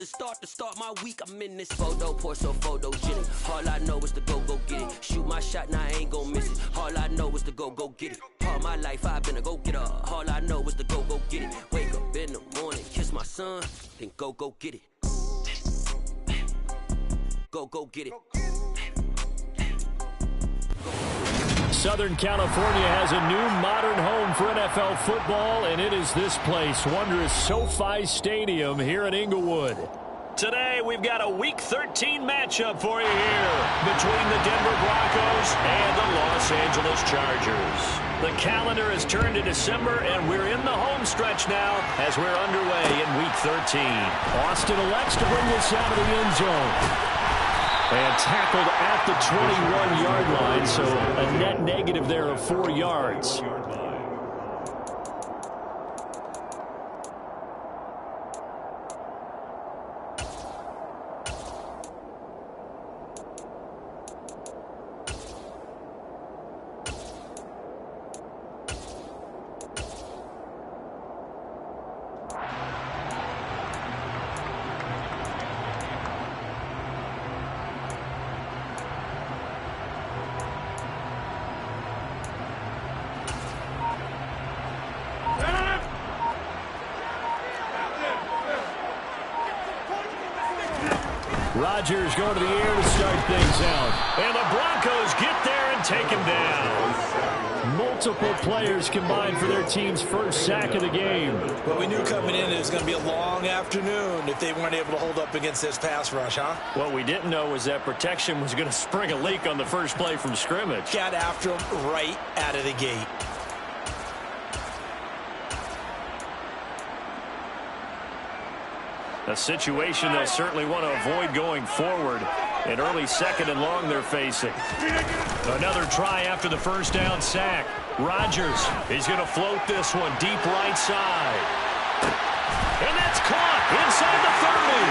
To start my week, I'm in this photo, pour so photogenic. All I know is to go get it. Shoot my shot, now I ain't gon' miss it. All I know is to go get it. All my life I've been a go-getter. All I know is to go get it. Wake up in the morning, kiss my son, then go get it. Go get it. Southern California has a new modern home for NFL football, and it is this place, wondrous SoFi Stadium here in Inglewood. Today, we've got a Week 13 matchup for you here between the Denver Broncos and the Los Angeles Chargers. The calendar has turned to December, and we're in the home stretch now as we're underway in Week 13. Austin elects to bring this out of the end zone. And tackled at the 21-yard line, so a net negative there of 4 yards. Rodgers going to the air to start things out. And the Broncos get there and take him down. Multiple players combined for their team's first sack of the game. Well, we knew coming in it was going to be a long afternoon if they weren't able to hold up against this pass rush, huh? What we didn't know was that protection was going to spring a leak on the first play from scrimmage. Got after him right out of the gate. A situation they'll certainly want to avoid going forward. An early second and long they're facing. Another try after the first down sack. Rodgers is going to float this one deep right side. And that's caught inside the 30.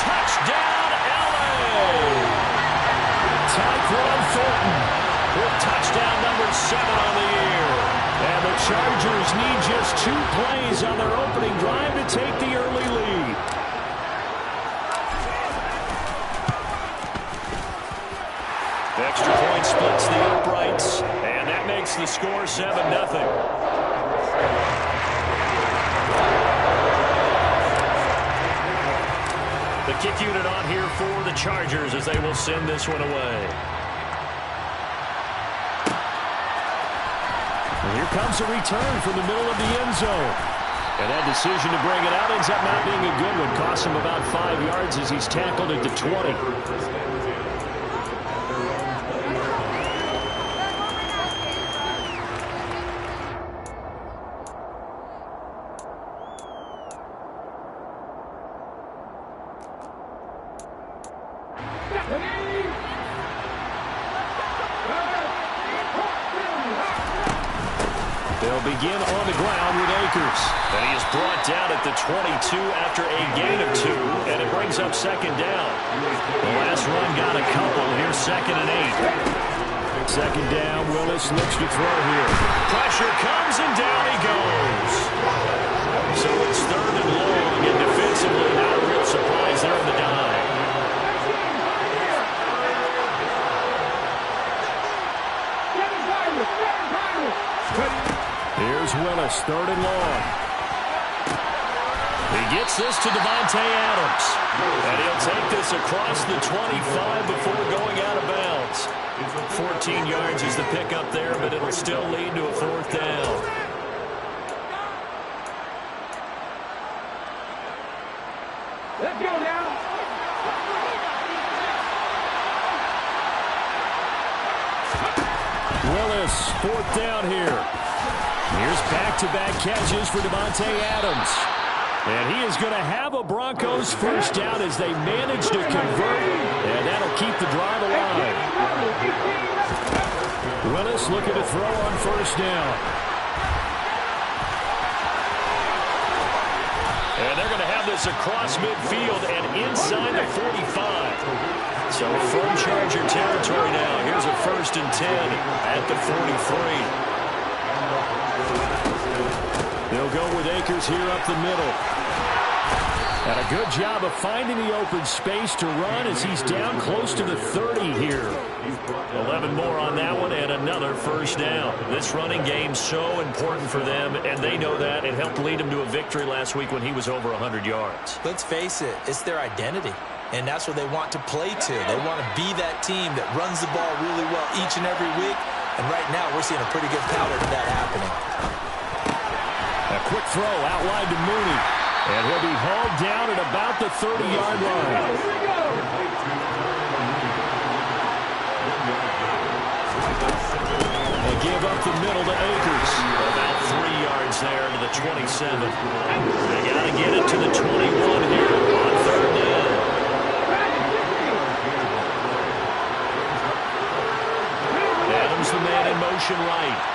Touchdown, LA! Tyquan Thornton with touchdown number 7 on the year. And the Chargers need just 2 plays on their opening drive to take the early lead. Extra point splits the uprights, and that makes the score 7-0. The kick unit on here for the Chargers as they will send this one away. And here comes a return from the middle of the end zone. And that decision to bring it out ends up not being a good one. Costs him about 5 yards as he's tackled at the 20. They'll begin on the ground with Akers. And he is brought down at the 22 after a gain of 2. And it brings up second down. The last run got a couple. Here's 2nd and 8. Second down, Willis looks to throw here. Pressure comes and down he goes. So it's 3rd and long. And defensively, not a real surprise there on the dime. Here's Willis, 3rd and long. He gets this to Davante Adams. And he'll take this across the 25 before going out of bounds. 14 yards is the pickup there, but it'll still lead to a 4th down. Let's go now. Willis, 4th down here. Here's back-to-back catches for Davante Adams. And he is going to have a Broncos first down as they manage to convert, and that'll keep the drive alive. Willis looking to throw on first down. And they're going to have this across midfield and inside the 45. So from Charger territory now, here's a 1st and 10 at the 43. They'll go with Akers here up the middle. And a good job of finding the open space to run as he's down close to the 30 here. 11 more on that one and another first down. This running game's so important for them, and they know that. It helped lead them to a victory last week when he was over 100 yards. Let's face it, it's their identity, and that's what they want to play to. They want to be that team that runs the ball really well each and every week, and right now we're seeing a pretty good pattern of that happening. A quick throw out wide to Mooney. And he'll be hauled down at about the 30-yard line. They give up the middle to Akers. About 3 yards there to the 27. They got to get it to the 21 here on third down. Adams the man in motion right.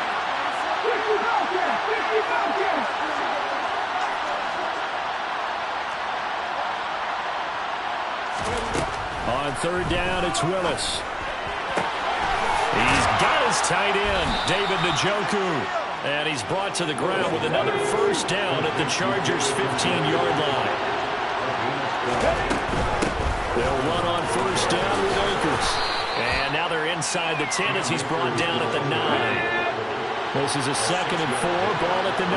On third down, it's Willis. He's got his tight end, David Njoku. And he's brought to the ground with another first down at the Chargers' 15-yard line. They'll run on first down with Akers. And now they're inside the 10 as he's brought down at the 9. This is a 2nd and 4, ball at the 9.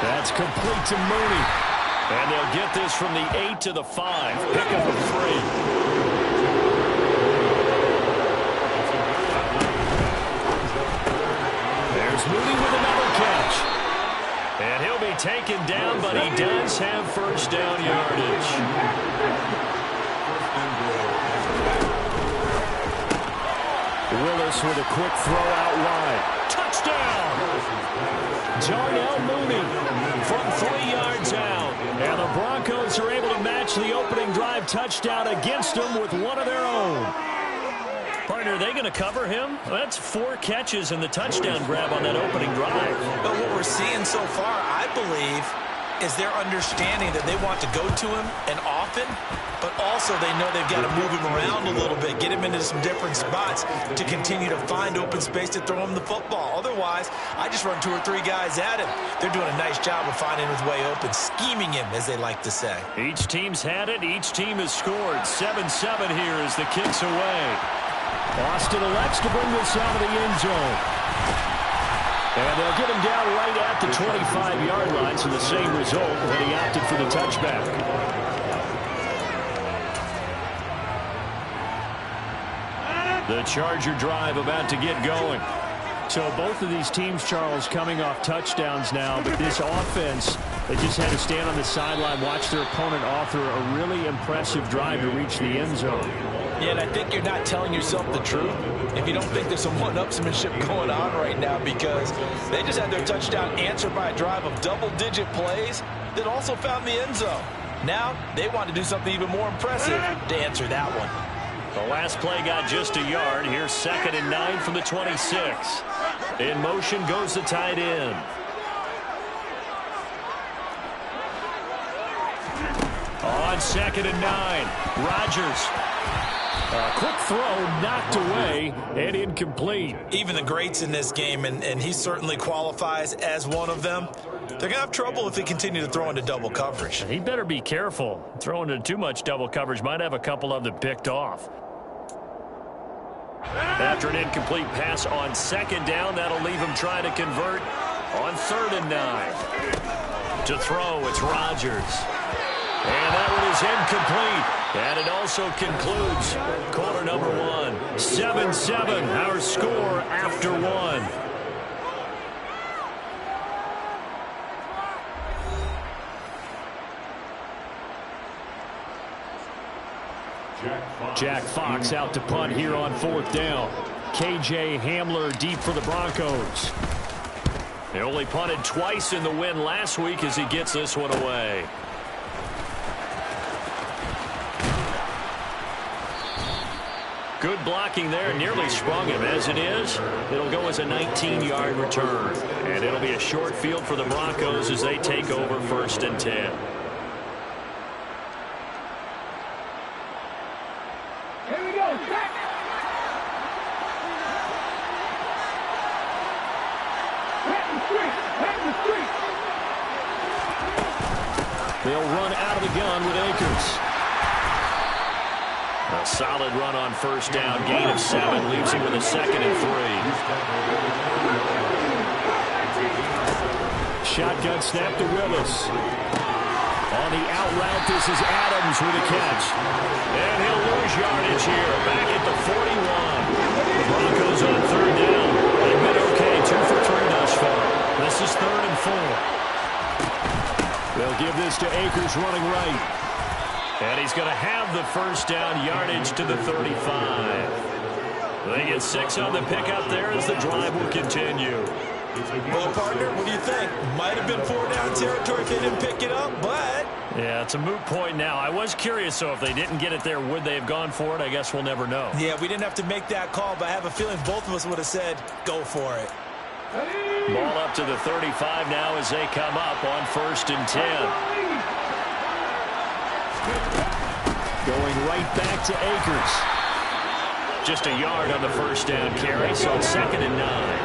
That's complete to Mooney. And they'll get this from the 8 to the 5. Pickup of 3. There's Mooney with another catch. And he'll be taken down, but he does have first down yardage. Willis with a quick throw out wide. Touchdown! Darnell Mooney from 3 yards out. And the Broncos are able to match the opening drive touchdown against them with one of their own. Partner, are they going to cover him? That's 4 catches and the touchdown grab on that opening drive. But what we're seeing so far, I believe, is their understanding that they want to go to him and often, but also they know they've got to move him around a little bit, get him into some different spots to continue to find open space to throw him the football. Otherwise, I just run 2 or 3 guys at him. They're doing a nice job of finding his way open, scheming him, as they like to say. Each team's had it. Each team has scored. 7-7 here as the kick's away. Austin elects to bring this out of the end zone. And they'll get him down right at the 25-yard line, so the same result when he opted for the touchback. The Charger drive about to get going. So both of these teams, Charles, coming off touchdowns now, but this offense, they just had to stand on the sideline, watch their opponent author a really impressive drive to reach the end zone. Yeah, and I think you're not telling yourself the truth if you don't think there's some one-upsmanship going on right now, because they just had their touchdown answered by a drive of double-digit plays that also found the end zone. Now they want to do something even more impressive to answer that one. The last play got just a yard. Here's 2nd and 9 from the 26. In motion goes the tight end. On 2nd and 9, Rodgers. A quick throw knocked away and incomplete. Even the greats in this game, and he certainly qualifies as one of them, they're going to have trouble if they continue to throw into double coverage. He better be careful. Throwing into too much double coverage might have a couple of them picked off. After an incomplete pass on 2nd down, that'll leave him trying to convert on 3rd and 9. To throw, it's Rodgers. And that one is incomplete. And it also concludes quarter number 1. 7-7, our score after 1. Jack Fox out to punt here on 4th down. KJ Hamler deep for the Broncos. They only punted twice in the win last week as he gets this one away. Good blocking there, nearly sprung him. As it is, it'll go as a 19-yard return. And it'll be a short field for the Broncos as they take over 1st and 10. Here we go, set. Hit the street, hit the street. They'll run out of the gun with Akers. A solid run on first down. Gain of 7 leaves him with a 2nd and 3. Shotgun snap to Willis. On the out route, this is Adams with a catch. And he'll lose yardage here. Back at the 41. The Broncos on 3rd down. They've been okay, 2 for 3 thus far. This is 3rd and 4. They'll give this to Akers running right. And he's going to have the first down, yardage to the 35. They get 6 on the pickup there as the drive will continue. Well, partner, what do you think? Might have been 4 down territory if they didn't pick it up, but... Yeah, it's a moot point now. I was curious, so if they didn't get it there, would they have gone for it? I guess we'll never know. Yeah, we didn't have to make that call, but I have a feeling both of us would have said, go for it. Ball up to the 35 now as they come up on 1st and 10. Going right back to Akers. Just a yard on the first down carry, so it's 2nd and 9.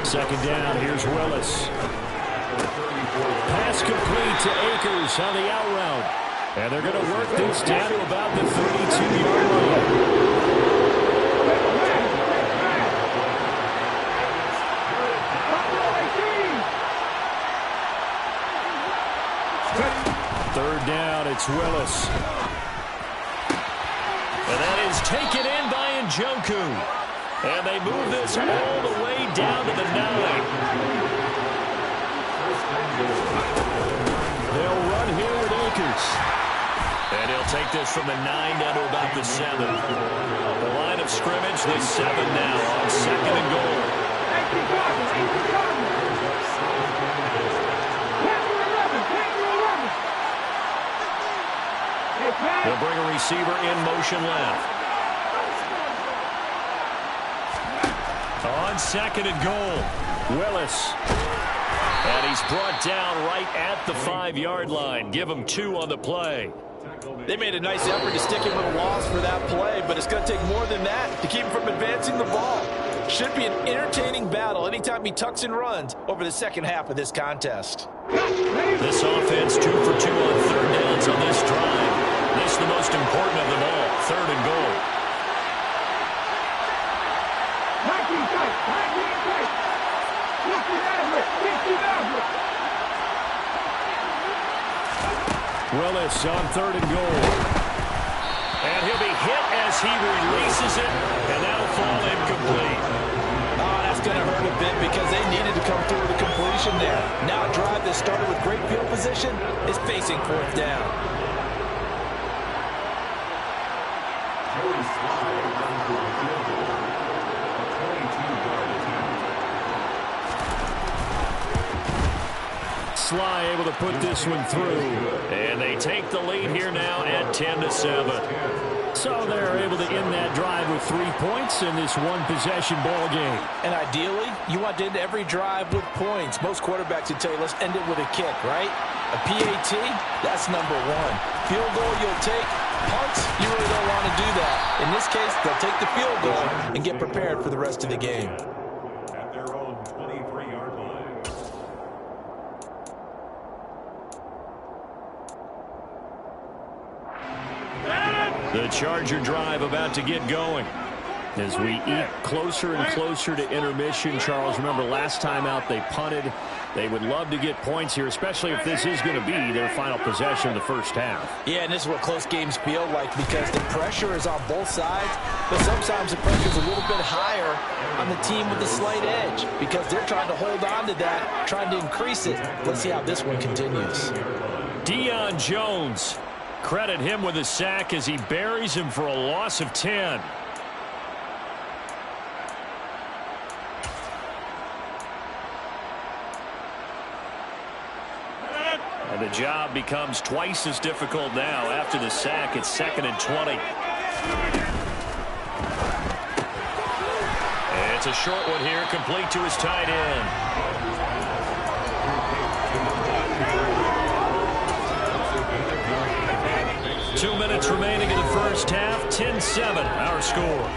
2nd down, here's Willis. Pass complete to Akers on the out route. And they're going to work this down to about the 32-yard line. Third down, it's Willis. And that is taken in by Njoku. And they move this all the way down to the 9. They'll run here with Akers. And he'll take this from the 9 down to about the 7. The line of scrimmage, the 7 now on 2nd and goal. They'll bring a receiver in motion left. On 2nd and goal, Willis. And he's brought down right at the 5-yard line. Give him 2 on the play. They made a nice effort to stick him with a loss for that play, but it's going to take more than that to keep him from advancing the ball. Should be an entertaining battle anytime he tucks and runs over the second half of this contest. This offense 2 for 2 on 3rd downs on this drive. This is the most important of them all, 3rd and goal. Willis on 3rd and goal. And he'll be hit as he releases it, and that'll fall incomplete. Oh, that's going to hurt a bit because they needed to come through with a completion there. Now a drive that started with great field position is facing 4th down. Sly able to put this one through. And they take the lead here now at 10-7. So they're able to end that drive with 3 points in this one-possession ball game. And ideally, you want to end every drive with points. Most quarterbacks would tell you, let's end it with a kick, right? A PAT, that's number 1. Field goal you'll take. Punts, you really don't want to do that. In this case, they'll take the field goal and get prepared for the rest of the game. The Charger drive about to get going. As we eat closer and closer to intermission, Charles, remember last time out they punted. They would love to get points here, especially if this is going to be their final possession of the first half. Yeah, and this is what close games feel like because the pressure is on both sides, but sometimes the pressure is a little bit higher on the team with the slight edge because they're trying to hold on to that, trying to increase it. Let's see how this one continues. Deion Jones. Credit him with a sack as he buries him for a loss of 10. And the job becomes twice as difficult now. After the sack, it's 2nd and 20. And it's a short one here, complete to his tight end. Two minutes remaining in the first half. 10-7, our score.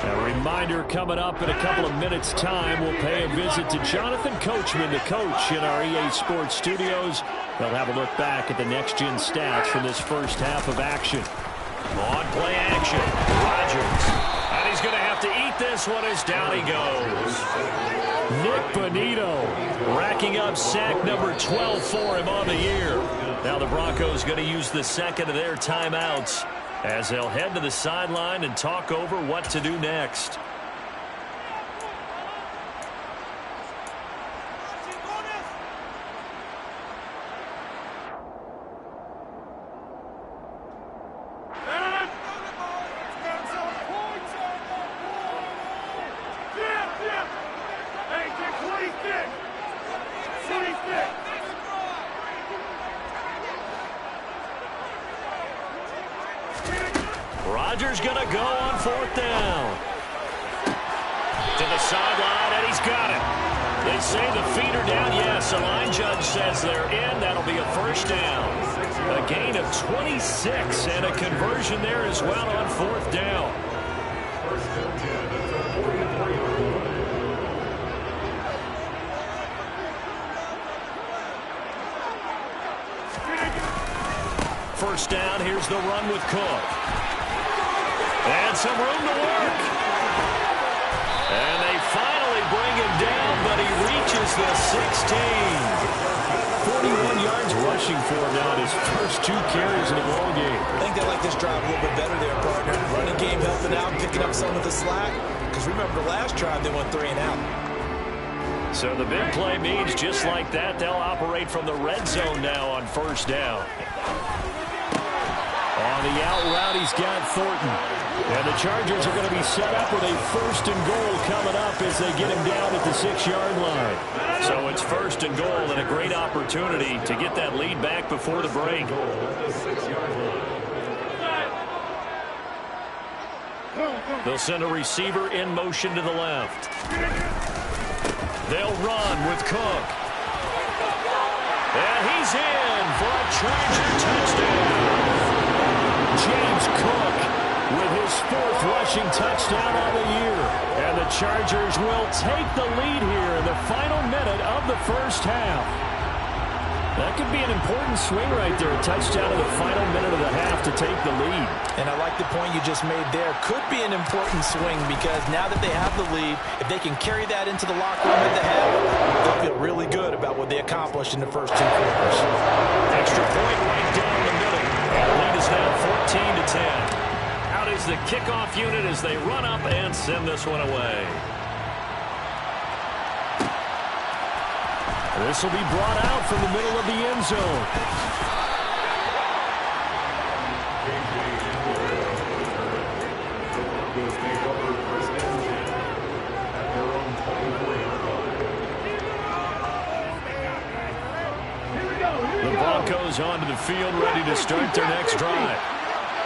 A reminder coming up in a couple of minutes' time. We'll pay a visit to Jonathan Coachman, the coach in our EA Sports studios. They'll have a look back at the next-gen stats from this first half of action. On play action, Rodgers. And he's going to have to eat this one as down he goes. Nick Bonito racking up sack number 12 for him on the year. Now the Broncos going to use the second of their timeouts as they'll head to the sideline and talk over what to do next. Rodgers going to go on fourth down. To the sideline, and he's got it. They say the feet are down. Yes, the line judge says they're in. That'll be a first down. A gain of 26 and a conversion there as well on fourth down. First down, here's the run with Cook. And some room to work. And they finally bring him down, but he reaches the 16. 41 yards rushing for him now in his first 2 carries in the ball game. I think they like this drive a little bit better there, partner. Running game helping out, picking up some of the slack. Because remember the last drive, they went 3 and out. So the big play means just like that, they'll operate from the red zone now on first down. On the out route, he's got Thornton. And the Chargers are going to be set up with a first and goal coming up as they get him down at the 6-yard line. So it's first and goal and a great opportunity to get that lead back before the break. They'll send a receiver in motion to the left. They'll run with Cook. And he's in for a Charger touchdown. James Cook with his 4th rushing touchdown of the year. And the Chargers will take the lead here in the final minute of the first half. That could be an important swing right there. A touchdown in the final minute of the half to take the lead. And I like the point you just made there. Could be an important swing because now that they have the lead, if they can carry that into the locker room at the half, they'll feel really good about what they accomplished in the first 2 quarters. Extra point right down the middle. And the lead is now 14-10. Out is the kickoff unit as they run up and send this one away. This will be brought out from the middle of the end zone. The Broncos onto the field ready to start their next drive.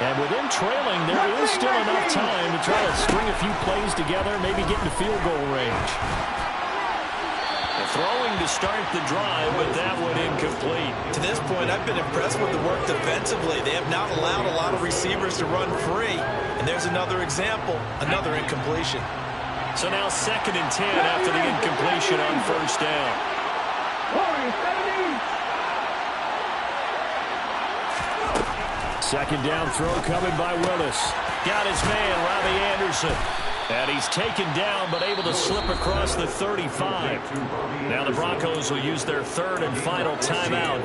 And with them trailing, there is still enough time to try to string a few plays together, maybe get into field goal range. Throwing to start the drive, but that one incomplete. To this point, I've been impressed with the work defensively. They have not allowed a lot of receivers to run free. And there's another example, another incompletion. So now 2nd and 10 after the incompletion on first down. Second down throw coming by Willis. Got his man, Robbie Anderson. And he's taken down, but able to slip across the 35. Now the Broncos will use their 3rd and final timeout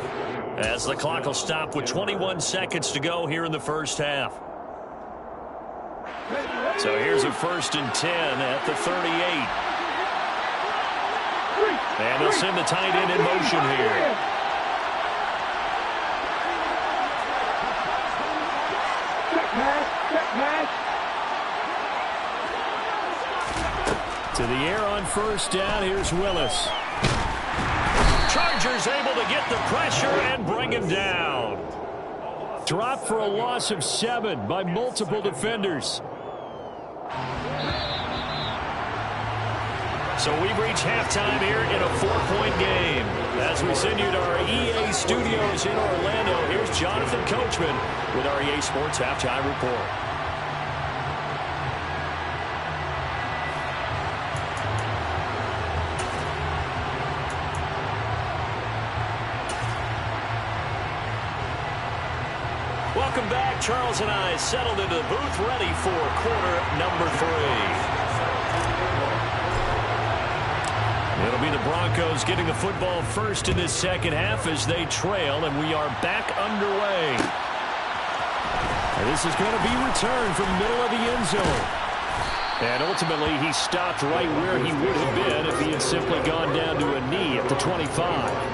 as the clock will stop with 21 seconds to go here in the first half. So here's a 1st and 10 at the 38. And they'll send the tight end in motion here. To the air on first down, here's Willis. Chargers able to get the pressure and bring him down. Dropped for a loss of 7 by multiple defenders. So we've reached halftime here in a 4-point game. As we send you to our EA studios in Orlando, here's Jonathan Coachman with our EA Sports Halftime Report. Welcome back. Charles and I settled into the booth, ready for quarter number 3. It'll be the Broncos getting the football first in this second half as they trail, and we are back underway. And this is going to be returned from the middle of the end zone. And ultimately, he stopped right where he would have been if he had simply gone down to a knee at the 25.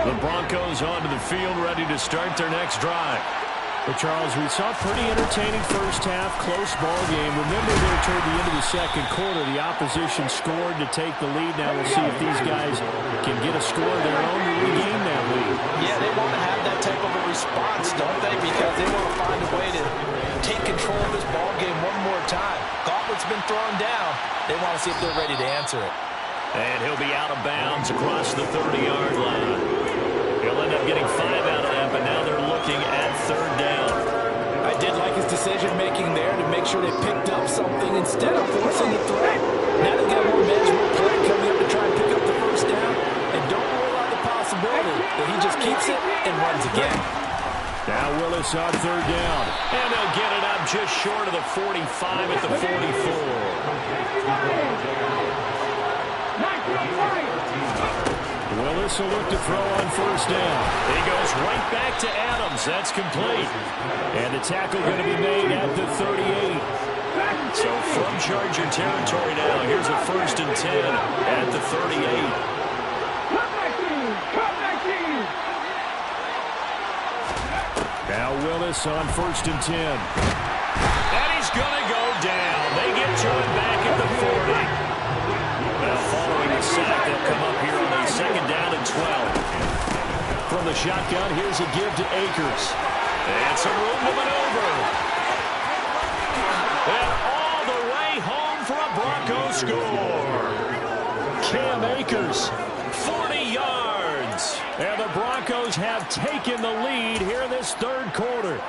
The Broncos onto the field, ready to start their next drive. Well, Charles, we saw a pretty entertaining first half, close ball game. Remember there toward the end of the second quarter, the opposition scored to take the lead. Now we'll see if these guys can get a score of their own to regain that lead. Yeah, they want to have that type of a response, don't they? Because they want to find a way to take control of this ball game one more time. Gauntlet's been thrown down. They want to see if they're ready to answer it. And he'll be out of bounds across the 30-yard line. He'll end up getting 5 out of that, but now they're looking at third down. I did like his decision-making there to make sure they picked up something instead of forcing the throw. Now they've got more manageable play coming up to try and pick up the first down. And don't rule out the possibility that he just keeps it and runs again. Now Willis on third down. And they'll get it up just short of the 45 at the 44. Willis will look to throw on first down. He goes right back to Adams. That's complete. And the tackle going to be made at the 38. So from Charger territory now, here's a 1st and 10 at the 38. Now Willis on 1st and 10. And he's going to go down. They get to him back at the 40. Well, following the sack, they'll come up here on a 2nd down and 12. From the shotgun, here's a give to Akers. And some room to maneuver. And all the way home for a Broncos score. Cam Akers, 40 yards. And the Broncos have taken the lead here in this third quarter.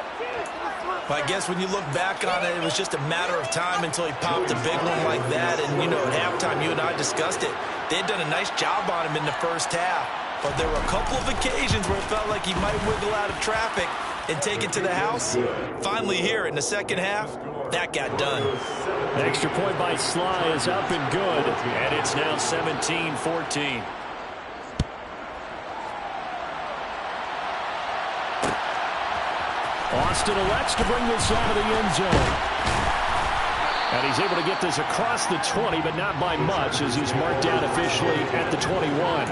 Well, I guess when you look back on it, it was just a matter of time until he popped a big one like that. And, you know, at halftime, you and I discussed it. They had done a nice job on him in the first half. But there were a couple of occasions where it felt like he might wiggle out of traffic and take it to the house. Finally here in the second half, that got done. The extra point by Sly is up and good. And it's now 17-14. Austin elects to bring this out of the end zone. And he's able to get this across the 20, but not by much, as he's marked down officially at the 21.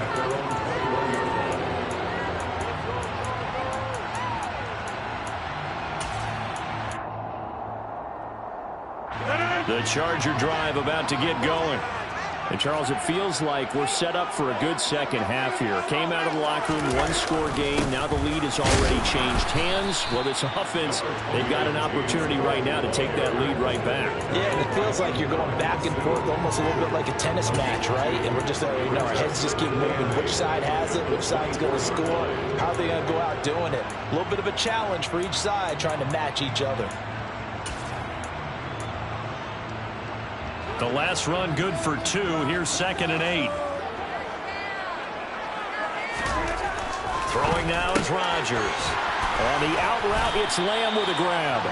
The Charger drive about to get going. And, Charles, it feels like we're set up for a good second half here. Came out of the locker room, one-score game. Now the lead has already changed hands. Well, this offense, they've got an opportunity right now to take that lead right back. Yeah, and it feels like you're going back and forth almost a little bit like a tennis match, right? And we're just, you know, our heads just keep moving. Which side has it? Which side's going to score? How are they going to go out doing it? A little bit of a challenge for each side trying to match each other. The last run good for 2. Here's 2nd and 8. Throwing now is Rodgers. On the out route, it's Lamb with a grab.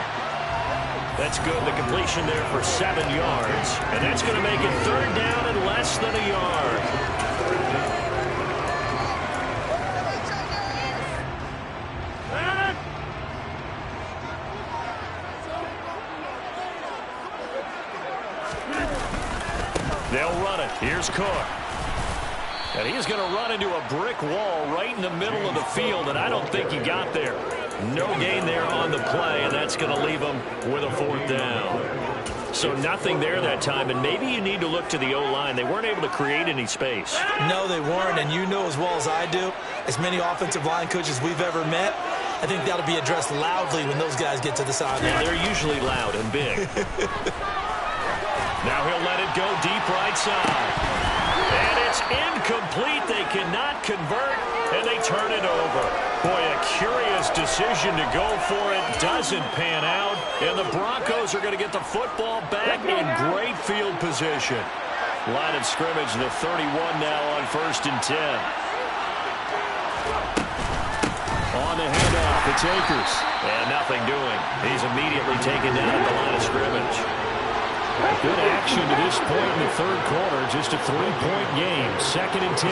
That's good. The completion there for 7 yards. And that's going to make it 3rd down and less than a yard. They'll run it. Here's Cook. And he's going to run into a brick wall right in the middle of the field, and I don't think he got there. No gain there on the play, and that's going to leave him with a 4th down. So nothing there that time, and maybe you need to look to the O-line. They weren't able to create any space. No, they weren't, and you know as well as I do, as many offensive line coaches we've ever met, I think that'll be addressed loudly when those guys get to the sideline. Yeah, they're usually loud and big. Now he'll let it it go deep right side. And it's incomplete. They cannot convert, and they turn it over. Boy, a curious decision to go for it. Doesn't pan out, and the Broncos are going to get the football back in great field position. Line of scrimmage, the 31 now on 1st and 10. On the handoff, it's Akers. And nothing doing. He's immediately taken down at the line of scrimmage. Good action to this point in the third quarter. Just a 3-point game. 2nd and 10.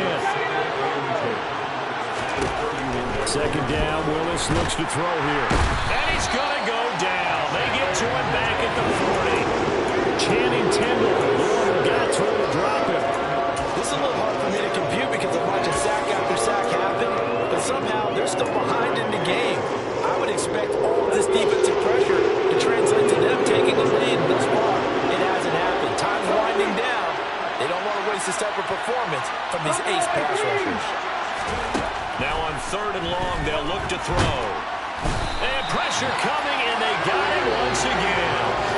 2nd down. Willis looks to throw here. And he's going to go down. They get to him back at the 40. Channing Tindall, the one who got to him to drop him. This is a little hard for me to compute because I'm watching sack after sack happen, but somehow they're still behind in the game. I would expect all of this defensive pressure to translate to them taking the lead. Thus far, it hasn't happened. Time's winding down. They don't want to waste this type of performance from these ace pass rushers. Now on 3rd and long, they'll look to throw. And pressure coming, and they got it once again.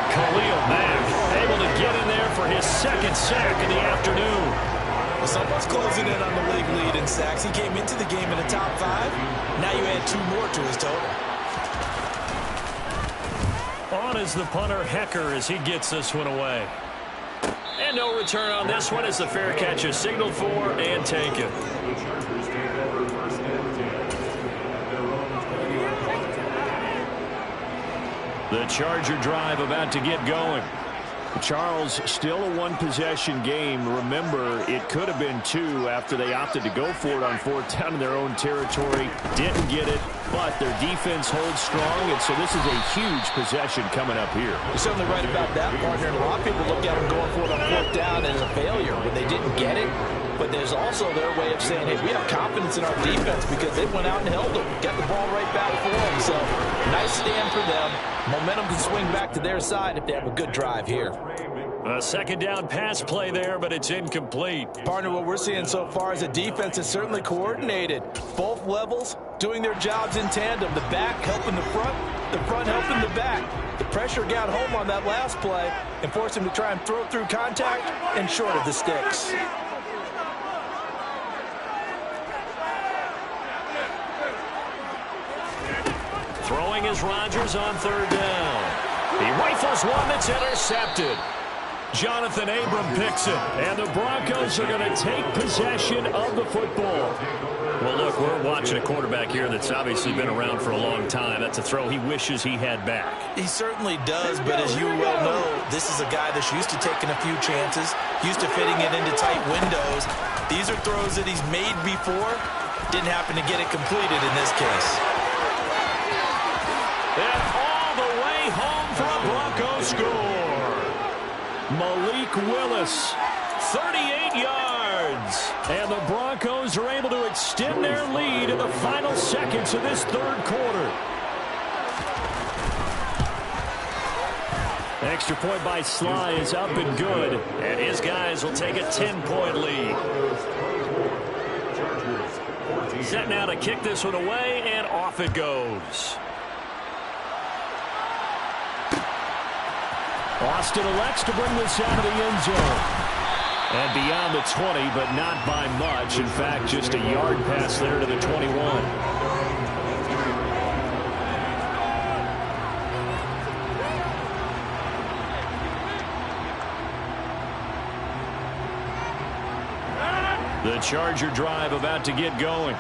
Khalil Mack able to get in there for his 2nd sack in the afternoon. Well, someone's closing in on the league lead in sacks. He came into the game in the top 5. Now you add 2 more to his total. On is the punter, Hecker, as he gets this one away. And no return on this one as the fair catch is signaled for and taken. The Charger drive about to get going. Charles, still a 1-possession game. Remember, it could have been 2 after they opted to go for it on 4th down in their own territory. Didn't get it, but their defense holds strong, and so this is a huge possession coming up here. You're certainly right about that, partner. And a lot of people look at them going for it on 4th down as a failure when they didn't get it. But there's also their way of saying, hey, we have confidence in our defense because they went out and held them. Got the ball right back for them. So, nice stand for them. Momentum can swing back to their side if they have a good drive here. A 2nd down pass play there, but it's incomplete. Partner, what we're seeing so far is a defense that's certainly coordinated. Both levels doing their jobs in tandem. The back helping the front helping the back. The pressure got home on that last play and forced him to try and throw through contact and short of the sticks. Throwing is Rodgers on 3rd down. He rifles one that's intercepted. Jonathan Abram picks it, and the Broncos are going to take possession of the football. Well, look, we're watching a quarterback here that's obviously been around for a long time. That's a throw he wishes he had back. He certainly does, but as you well know, this is a guy that's used to taking a few chances, used to fitting it into tight windows. These are throws that he's made before. Didn't happen to get it completed in this case. And all the way home for a Bronco score. Malik Willis, 38 yards. And the Broncos are able to extend their lead in the final seconds of this 3rd quarter. Extra point by Sly is up and good. And his guys will take a 10-point lead. Set now to kick this one away, and off it goes. Austin elects to bring this out of the end zone. And beyond the 20, but not by much. In fact, just a yard pass there to the 21. The Charger drive about to get going.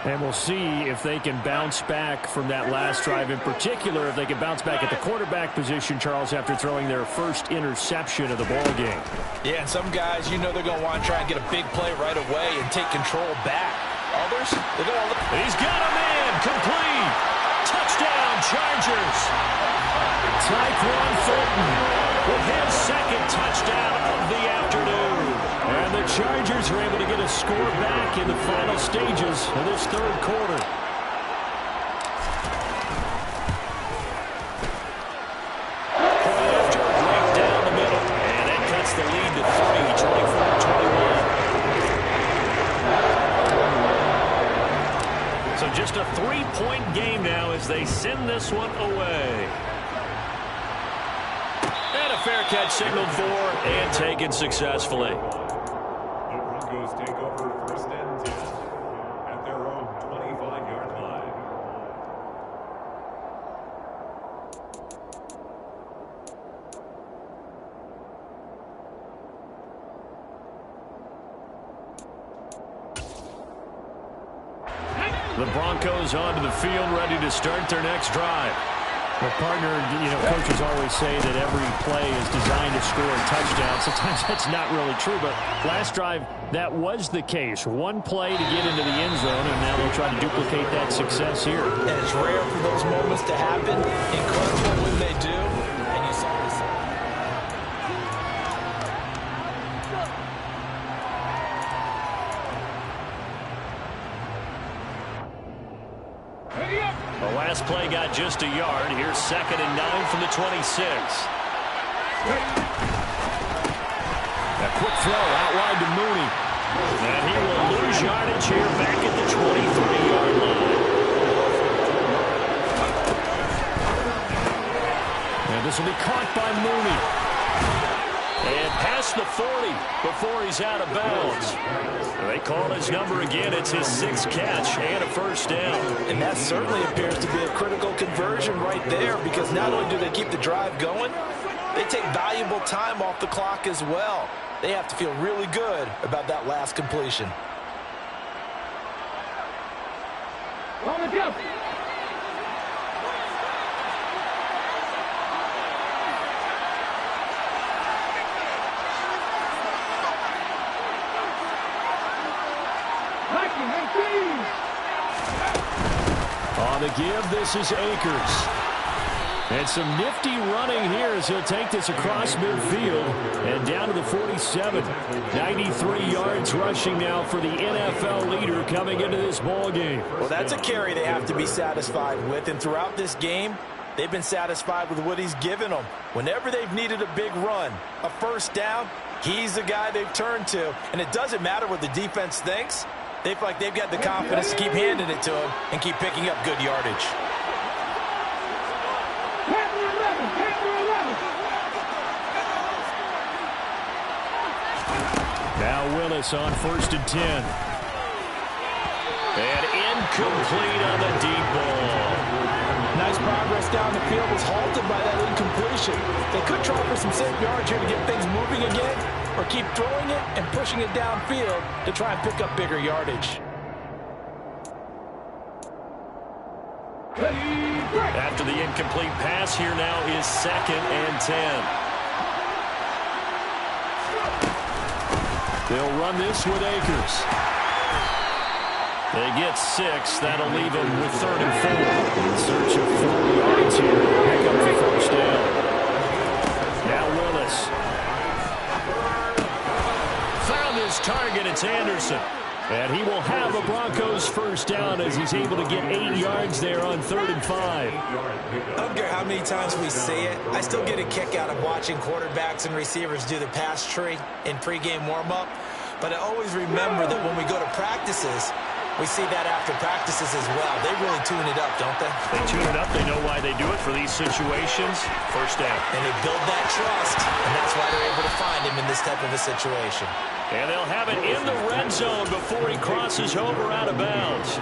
And we'll see if they can bounce back from that last drive. In particular, if they can bounce back at the quarterback position, Charles, after throwing their first interception of the ball game. Yeah, and some guys, you know they're going to want to try and get a big play right away and take control back. Others, they're going to look. He's got a man. Complete. Touchdown, Chargers. Tyquan Thornton with his 2nd touchdown of the afternoon. And the Chargers are able to get a score back in the final stages of this 3rd quarter. Point after a break down the middle. And that cuts the lead to 3, 24-21. So just a 3-point game now as they send this one away. fair catch signaled for and taken successfully. The Broncos take over 1st and 10 at their own 25-yard line. The Broncos onto the field, ready to start their next drive. Well, partner, coaches always say that every play is designed to score a touchdown. Sometimes that's not really true, but last drive, that was the case. One play to get into the end zone, and now they'll try to duplicate that success here. And it's rare for those moments to happen. Incredible when they do. And you saw this. The last play got just a yard. Here's 2nd and 9 from the 26. A quick throw out wide to Mooney. And he will lose yardage here back at the 23-yard line. And this will be caught by Mooney. And past the 40 before he's out of bounds. They call his number again. It's his 6th catch and a 1st down. And that certainly appears to be a critical conversion right there, because not only do they keep the drive going, they take valuable time off the clock as well. They have to feel really good about that last completion. On the jump. On the give, this is Akers. And some nifty running here as he'll take this across midfield and down to the 47. 93 yards rushing now for the NFL leader coming into this ball game. Well, that's a carry they have to be satisfied with, and throughout this game, they've been satisfied with what he's given them. Whenever they've needed a big run, a 1st down, he's the guy they've turned to. And it doesn't matter what the defense thinks. They feel like they've got the confidence to keep handing it to him and keep picking up good yardage. Now Willis on 1st and 10. And incomplete on the deep ball. Nice progress down the field, was halted by that incompletion. They could try for some safe yards here to get things moving again, or keep throwing it and pushing it downfield to try and pick up bigger yardage. After the incomplete pass, here now is 2nd and 10. They'll run this with Akers. They get 6. That'll leave them with 3rd and 4. In search of 4 yards here. Pick up the 1st down. Now Willis. Found his target. It's Anderson. And he will have the Broncos 1st down as he's able to get 8 yards there on 3rd and 5. I don't care how many times we see it. I still get a kick out of watching quarterbacks and receivers do the pass tree in pregame warm-up. But I always remember that when we go to practices, we see that after practices as well. They really tune it up, don't they? They tune it up. They know why they do it for these situations. 1st down. And they build that trust, and that's why they're able to find him in this type of a situation. And they'll have it in the red zone before he crosses over out of bounds.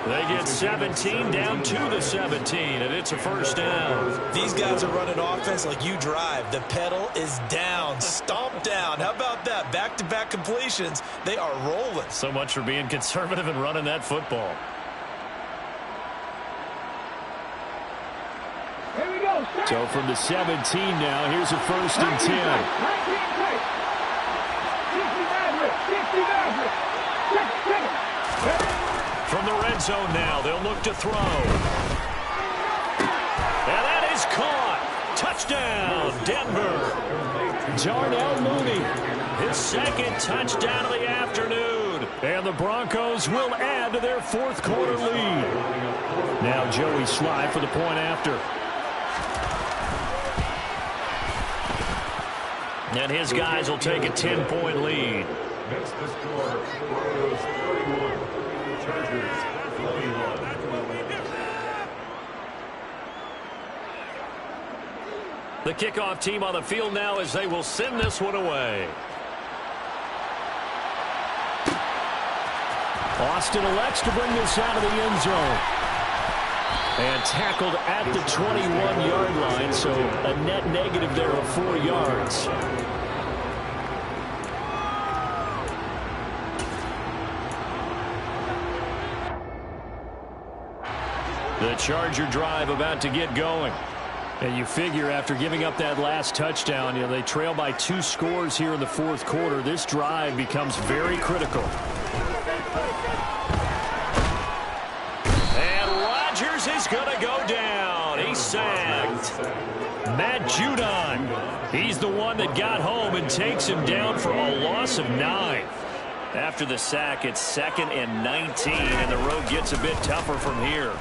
They get 17 down to the 17, and it's a 1st down. These guys are running offense like you drive. The pedal is down, stomp down. How about that? Back-to-back completions. They are rolling. So much for being conservative and running that football. Here we go. So from the 17 now, here's a 1st and 10. From the red zone now, they'll look to throw. And that is caught. Touchdown, Denver. Darnell Mooney, his 2nd touchdown of the afternoon. And the Broncos will add to their 4th quarter lead. Now Joey Sly for the point after. And his guys will take a 10-point lead. Next to score, Broncos 31, Chargers 21. The kickoff team on the field now as they will send this one away. Austin elects to bring this out of the end zone. And tackled at the 21-yard line, so a net negative there of 4 yards. The Charger drive about to get going. And you figure after giving up that last touchdown, they trail by 2 scores here in the fourth quarter. This drive becomes very critical. And Rodgers is going to go down. He's sacked. Matt Judon, he's the one that got home and takes him down for a loss of 9. After the sack, it's 2nd and 19, and the road gets a bit tougher from here.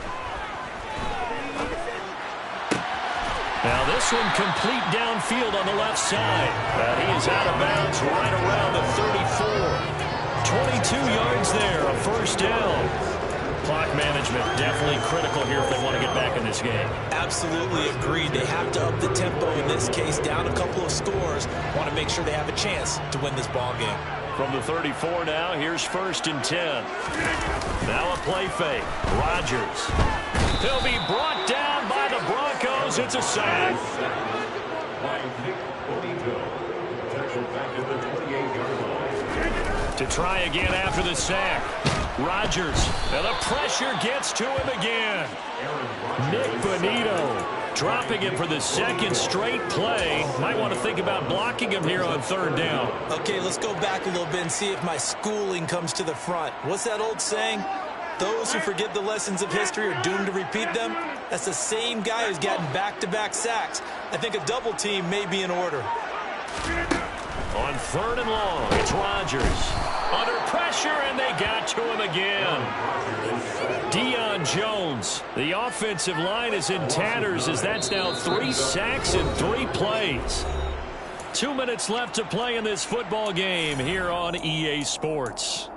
Now this one complete downfield on the left side. He is out of bounds right around the 34. 22 yards there, a first down. Clock management definitely critical here if they want to get back in this game. Absolutely agreed. They have to up the tempo in this case, down a couple of scores. Want to make sure they have a chance to win this ball game. From the 34 now, here's 1st and 10. Now a play fake. Rodgers. He'll be brought down by the Broncos. It's a sack. To try again after the sack. Rodgers. And the pressure gets to him again. Nick Bonito dropping him for the 2nd straight play. Might want to think about blocking him here on 3rd down. Okay, let's go back a little bit and see if my schooling comes to the front. What's that old saying? Those who forget the lessons of history are doomed to repeat them. That's the same guy who's gotten back-to-back sacks. I think a double team may be in order. On 3rd and long, it's Rodgers. Under pressure, and they got to him again. Deion Jones. The offensive line is in tatters as that's now 3 sacks in 3 plays. 2 minutes left to play in this football game here on EA Sports.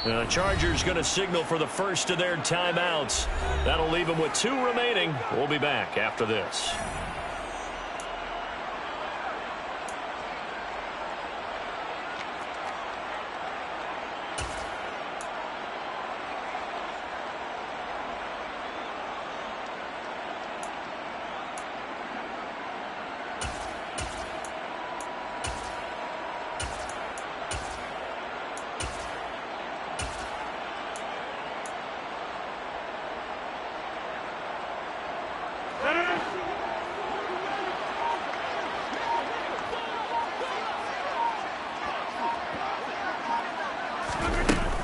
The Chargers going to signal for the first of their timeouts. That'll leave them with 2 remaining. We'll be back after this.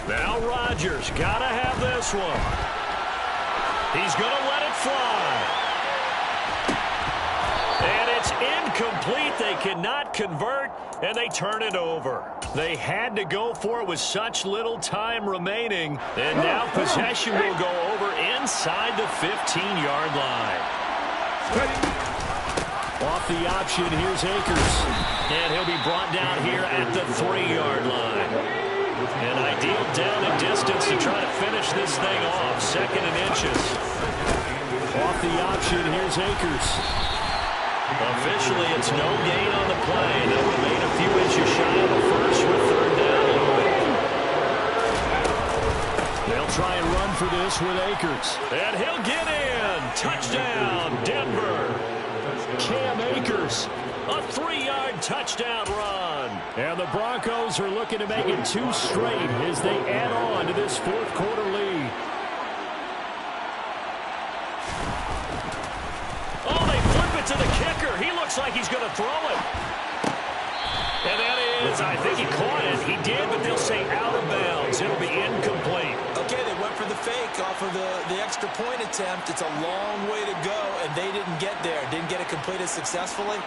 Now Rodgers got to have this one. He's going to let it fly. And it's incomplete. They cannot convert, and they turn it over. They had to go for it with such little time remaining. And now possession will go over inside the 15-yard line. Off the option, here's Akers. And he'll be brought down here at the 3-yard line. An ideal down and distance to try to finish this thing off. 2nd and inches. Off the option, here's Akers. Officially, it's no gain on the play. They'll remain a few inches shy of a first with 3rd down. They'll try and run for this with Akers. And he'll get in. Touchdown, Denver. Cam Akers. A 3-yard touchdown run. And the Broncos are looking to make it 2 straight as they add on to this 4th quarter lead. Oh, they flip it to the kicker. He looks like he's going to throw it. And that is, I think he caught it. He did, but they'll say out of bounds. It'll be incomplete. Okay, they went for the fake off of the extra point attempt. It's a long way to go, and they didn't get there. Didn't get it completed successfully.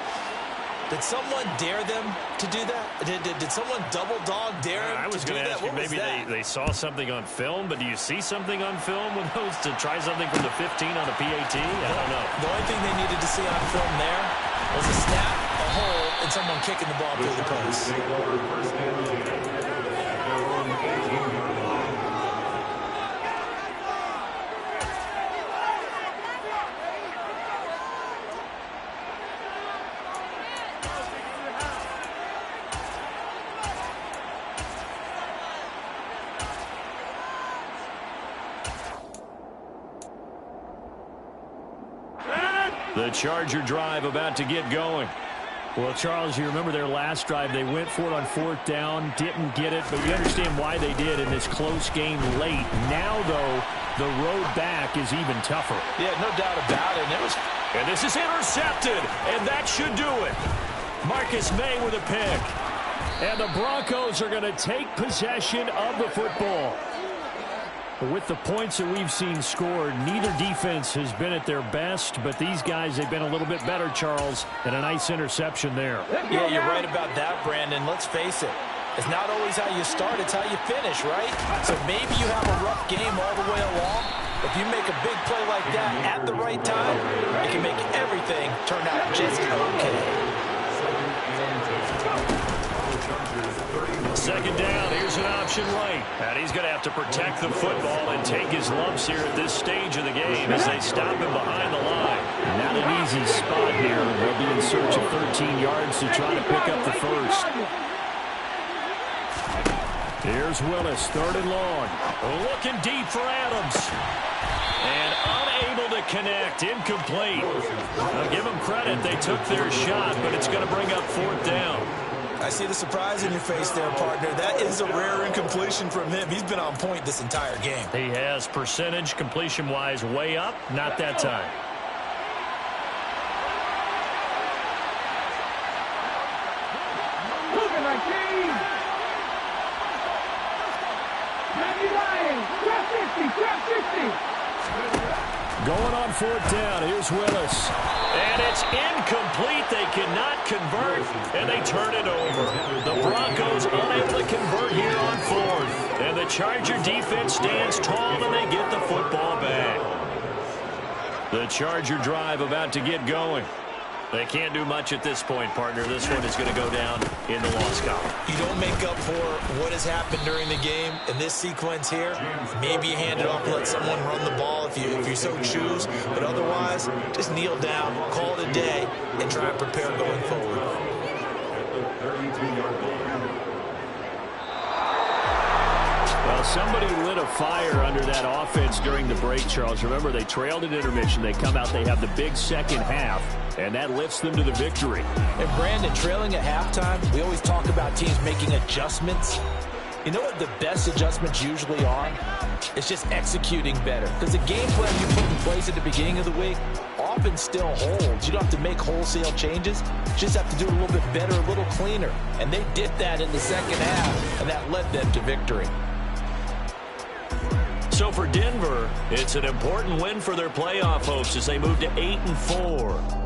Did someone dare them to do that? Did someone double dog dare them I was to do going to that? ask you, maybe they saw something on film, but do you see something on film with those to try something from the 15 on a PAT? I don't know. The only thing they needed to see on film there was a snap, a hole, and someone kicking the ball through the post. Take over first and 10 at their own 18-yard line. The Charger drive about to get going. Well, Charles, you remember their last drive. They went for it on 4th down, didn't get it, but you understand why they did in this close game late. Now, though, the road back is even tougher. Yeah, no doubt about it. And this is intercepted, and that should do it. Marcus May with a pick. And the Broncos are going to take possession of the football. With the points that we've seen scored, neither defense has been at their best, but these guys, they've been a little bit better, Charles, and a nice interception there. Yeah, you're right about that, Brandon. Let's face it. It's not always how you start, it's how you finish, right? So maybe you have a rough game all the way along. If you make a big play like that at the right time, it can make everything turn out just okay. Second down, here's an option right. And he's going to have to protect the football and take his lumps here at this stage of the game as they stop him behind the line. Not an easy spot here. They'll be in search of 13 yards to try to pick up the first. Here's Willis, 3rd and long. Looking deep for Adams. And unable to connect, incomplete. I'll give them credit, they took their shot, but it's going to bring up 4th down. I see the surprise in your face there, partner. That is a rare incompletion from him. He's been on point this entire game. He has percentage completion-wise way up, not that time. Moving like cheese. Randy Ryan, trap 50, trap 60. Going on 4th down, here's Willis. And it's incomplete. They cannot convert, and they turn it over. The Broncos unable to convert here on 4th. And the Charger defense stands tall, and they get the football back. The Charger drive about to get going. They can't do much at this point, partner. This one is going to go down in the loss column. You don't make up for what has happened during the game in this sequence here. Maybe you hand it off and let someone run the ball if you so choose. But otherwise, just kneel down, call it a day, and try and prepare going forward. Well, somebody lit a fire under that offense during the break, Charles. Remember, they trailed at intermission. They come out, they have the big second half, and that lifts them to the victory. And Brandon, trailing at halftime, we always talk about teams making adjustments. You know what the best adjustments usually are? It's just executing better. Because the game plan you put in place at the beginning of the week often still holds. You don't have to make wholesale changes. You just have to do a little bit better, a little cleaner. And they did that in the second half, and that led them to victory. So for Denver, it's an important win for their playoff hopes as they move to 8-4.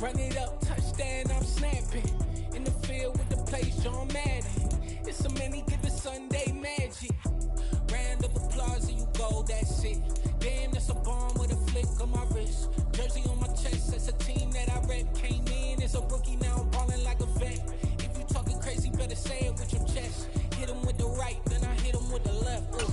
Run it up, touchdown, I'm snapping. In the field with the plays, John Madden. It's so many, give it Sunday magic. Round of applause and you go, that's it. Damn, that's a bomb with a flick on my wrist. Jersey on my chest, that's a team that I rep. Came in as a rookie, now I'm ballin' like a vet. If you talking crazy, better say it with your chest. Hit him with the right, then I hit him with the left. Ooh.